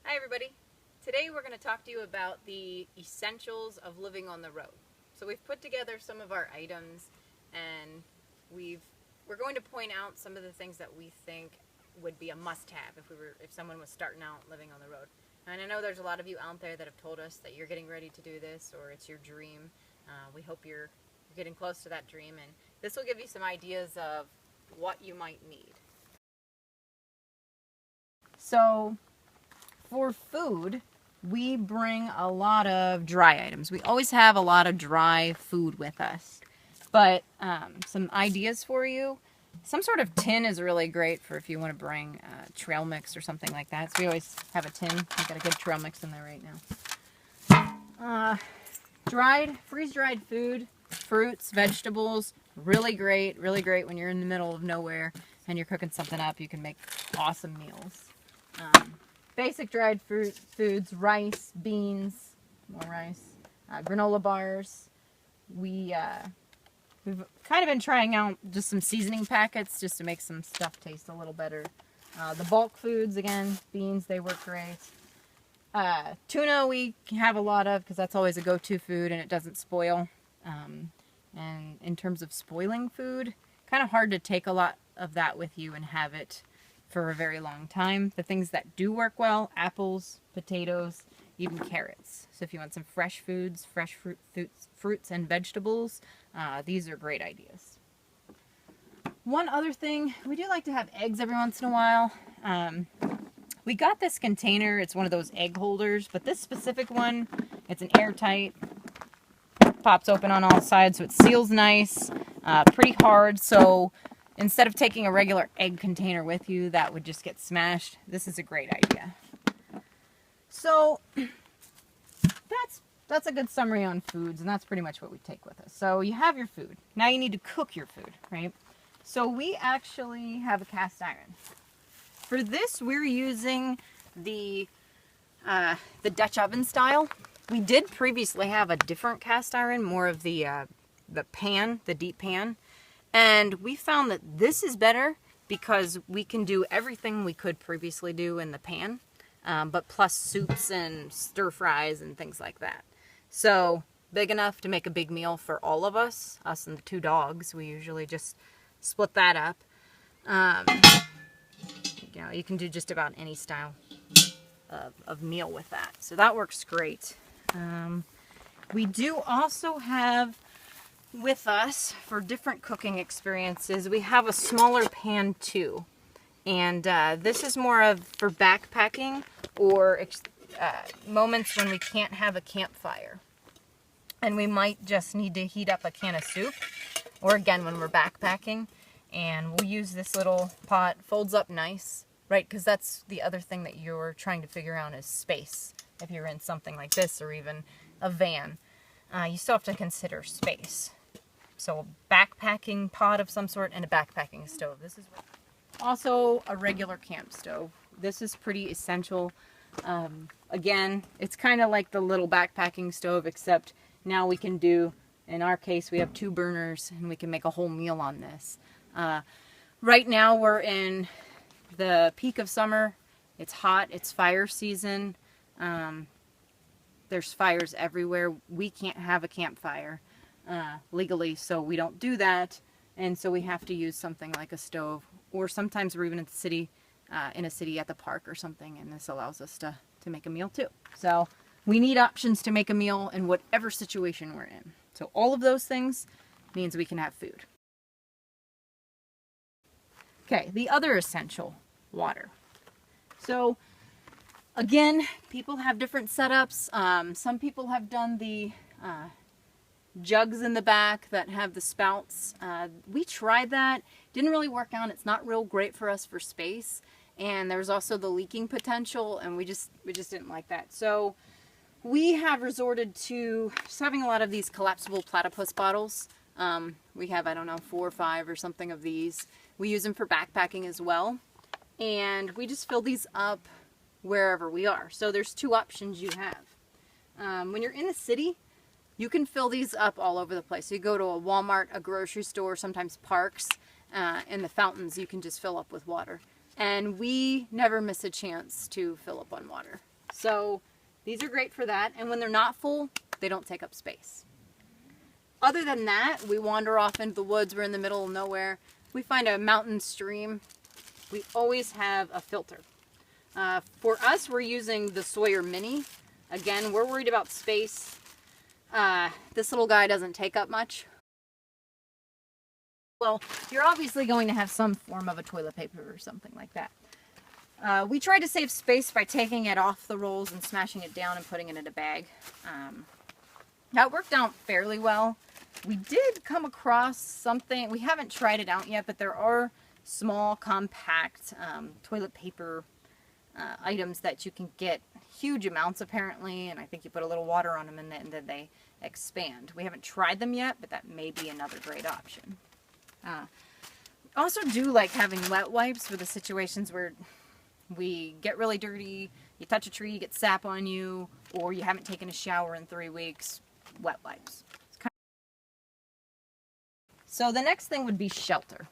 Hi everybody. Today we're going to talk to you about the essentials of living on the road. So we've put together some of our items and we're going to point out some of the things that we think would be a must-have if someone was starting out living on the road. And I know there's a lot of you out there that have told us that you're getting ready to do this or it's your dream. We hope you're getting close to that dream, and this will give you some ideas of what you might need. So for food, we bring a lot of dry items. We always have a lot of dry food with us. But some ideas for you. Some sort of tin is really great for if you want to bring trail mix or something like that. So we always have a tin. We've got a good trail mix in there right now. Freeze-dried food, fruits, vegetables, really great when you're in the middle of nowhere and you're cooking something up. You can make awesome meals. Basic dried foods, rice, beans, more rice, granola bars. We've kind of been trying out just some seasoning packets just to make some stuff taste a little better. The bulk foods, again, beans, they work great. Tuna we have a lot of because that's always a go-to food and it doesn't spoil. And in terms of spoiling food, kind of hard to take a lot of that with you and have it for a very long time. The things that do work well: apples, potatoes, even carrots. So if you want some fresh foods, fruits and vegetables, these are great ideas. One other thing, we do like to have eggs every once in a while. We got this container. It's one of those egg holders, but this specific one, it's an airtight, pops open on all sides, so it seals nice, pretty hard. So instead of taking a regular egg container with you, that would just get smashed. This is a great idea. So that's a good summary on foods, and that's pretty much what we take with us. So you have your food. Now you need to cook your food, right? So we actually have a cast iron. For this, we're using the Dutch oven style. We did previously have a different cast iron, more of the pan, the deep pan. And we found that this is better because we can do everything we could previously do in the pan, but plus soups and stir fries and things like that. So big enough to make a big meal for all of us and the 2 dogs. We usually just split that up. You can do just about any style of meal with that. So that works great. We do also have with us, for different cooking experiences, we have a smaller pan too. And this is more of for backpacking or moments when we can't have a campfire. And we might just need to heat up a can of soup. Or again, when we're backpacking. And we'll use this little pot, folds up nice, right? Because that's the other thing that you're trying to figure out is space. If you're in something like this or even a van, you still have to consider space. So a backpacking pot of some sort and a backpacking stove. This is also a regular camp stove. This is pretty essential. Again, it's kind of like the little backpacking stove, except now we can do, in our case, we have 2 burners and we can make a whole meal on this. Right now we're in the peak of summer. It's hot. It's fire season. There's fires everywhere. We can't have a campfire legally, so we don't do that, and so we have to use something like a stove, or sometimes we're even in a city at the park or something, and this allows us to make a meal too. So we need options to make a meal in whatever situation we're in. So all of those things means we can have food. Okay, the other essential, water. So again, people have different setups. Some people have done the jugs in the back that have the spouts. We tried that. Didn't really work out. It's not real great for us for space. And there's also the leaking potential, and we just didn't like that. So we have resorted to just having a lot of these collapsible platypus bottles. We have, I don't know, 4 or 5 or something of these. We use them for backpacking as well. And we just fill these up wherever we are. So there's 2 options you have. When you're in the city, you can fill these up all over the place. So you go to a Walmart, a grocery store, sometimes parks, and the fountains you can just fill up with water. And we never miss a chance to fill up on water. So these are great for that. And when they're not full, they don't take up space. Other than that, we wander off into the woods. We're in the middle of nowhere. We find a mountain stream. We always have a filter. For us, we're using the Sawyer Mini. Again, we're worried about space. This little guy doesn't take up much. Well, you're obviously going to have some form of a toilet paper or something like that. We tried to save space by taking it off the rolls and smashing it down and putting it in a bag. That worked out fairly well. We did come across something, we haven't tried it out yet, but there are small, compact toilet paper items that you can get huge amounts apparently, and I think you put a little water on them and then they expand. We haven't tried them yet, but that may be another great option. Also do like having wet wipes for the situations where we get really dirty, you touch a tree, you get sap on you, or you haven't taken a shower in 3 weeks. Wet wipes. So the next thing would be shelter.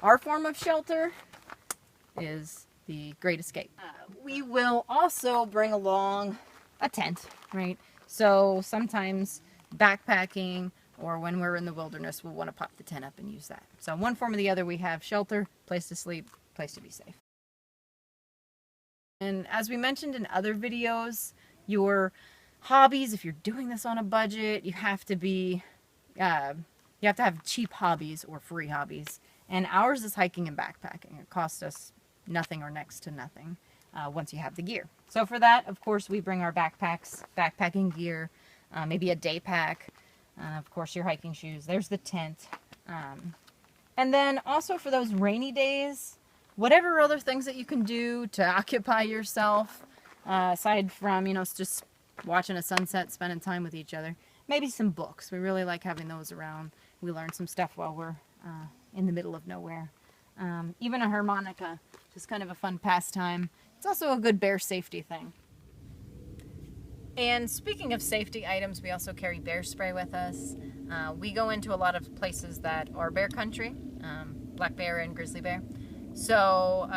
Our form of shelter is the Great Escape. We will also bring along a tent, right? So sometimes backpacking or when we're in the wilderness, we'll want to pop the tent up and use that. So in one form or the other, we have shelter, place to sleep, place to be safe. And as we mentioned in other videos, your hobbies, if you're doing this on a budget, you have to have cheap hobbies or free hobbies. And ours is hiking and backpacking. It costs us nothing or next to nothing once you have the gear. So for that, of course, we bring our backpacks, backpacking gear, maybe a day pack, of course your hiking shoes, there's the tent. And then also for those rainy days, whatever other things that you can do to occupy yourself, aside from, just watching a sunset, spending time with each other. Maybe some books. We really like having those around. We learn some stuff while we're in the middle of nowhere. Even a harmonica, just kind of a fun pastime. It's also a good bear safety thing. And speaking of safety items, we also carry bear spray with us. We go into a lot of places that are bear country, black bear and grizzly bear. So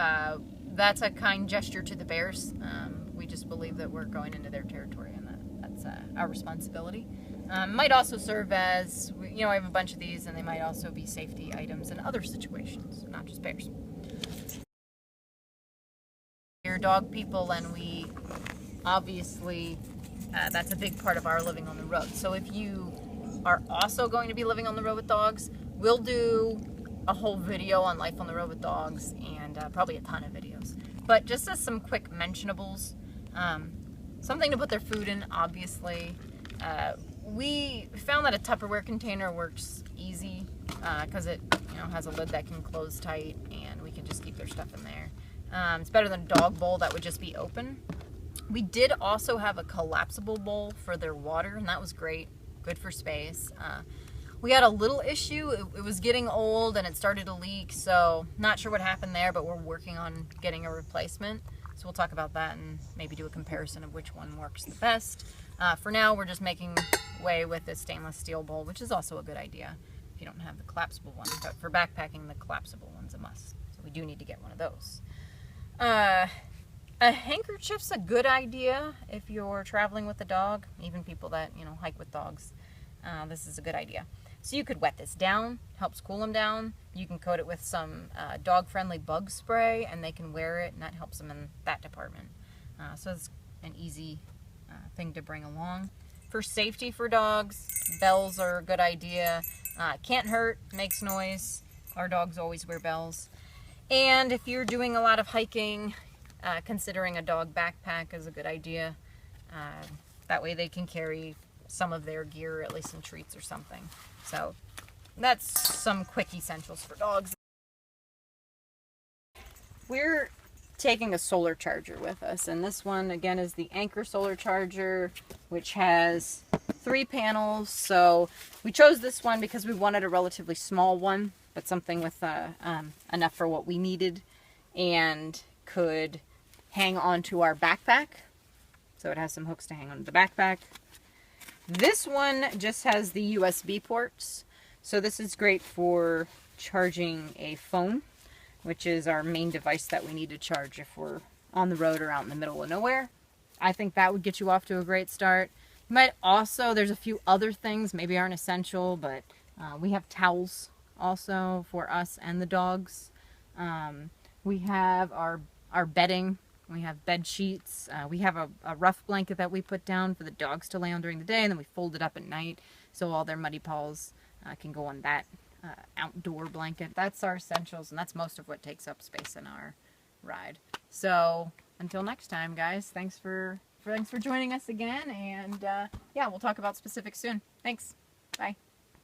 that's a kind gesture to the bears. We just believe that we're going into their territory and that's our responsibility. Might also serve as, I have a bunch of these and they might also be safety items in other situations, not just bears. We're dog people and we obviously, that's a big part of our living on the road. So if you are also going to be living on the road with dogs, we'll do a whole video on life on the road with dogs and probably a ton of videos. But just as some quick mentionables, something to put their food in, obviously. We found that a Tupperware container works easy because it has a lid that can close tight and we can just keep their stuff in there. It's better than a dog bowl that would just be open. We did also have a collapsible bowl for their water and that was great, good for space. We had a little issue. It was getting old and it started to leak, so not sure what happened there, but we're working on getting a replacement. So we'll talk about that and maybe do a comparison of which one works the best. For now, we're just making way with this stainless steel bowl, which is also a good idea if you don't have the collapsible one. But for backpacking, the collapsible one's a must. So we do need to get one of those. A handkerchief's a good idea if you're traveling with a dog, even people that, hike with dogs. This is a good idea. So you could wet this down, helps cool them down. You can coat it with some dog-friendly bug spray and they can wear it and that helps them in that department. So it's an easy thing to bring along. For safety for dogs, bells are a good idea. Can't hurt, makes noise. Our dogs always wear bells. And if you're doing a lot of hiking, considering a dog backpack is a good idea. That way they can carry some of their gear, at least some treats or something. So that's some quick essentials for dogs. We're taking a solar charger with us, and this one again is the Anchor solar charger, which has 3 panels. So we chose this one because we wanted a relatively small one, but something with enough for what we needed and could hang onto our backpack. So it has some hooks to hang onto the backpack. This one just has the USB ports, so this is great for charging a phone, which is our main device that we need to charge if we're on the road or out in the middle of nowhere. I think that would get you off to a great start. You might also, there's a few other things, maybe aren't essential, but we have towels also for us and the dogs. We have our bedding. We have bed sheets. We have a rough blanket that we put down for the dogs to lay on during the day, and then we fold it up at night so all their muddy paws can go on that outdoor blanket. That's our essentials, and that's most of what takes up space in our ride. So until next time, guys, thanks for joining us again, and yeah, we'll talk about specifics soon. Thanks. Bye.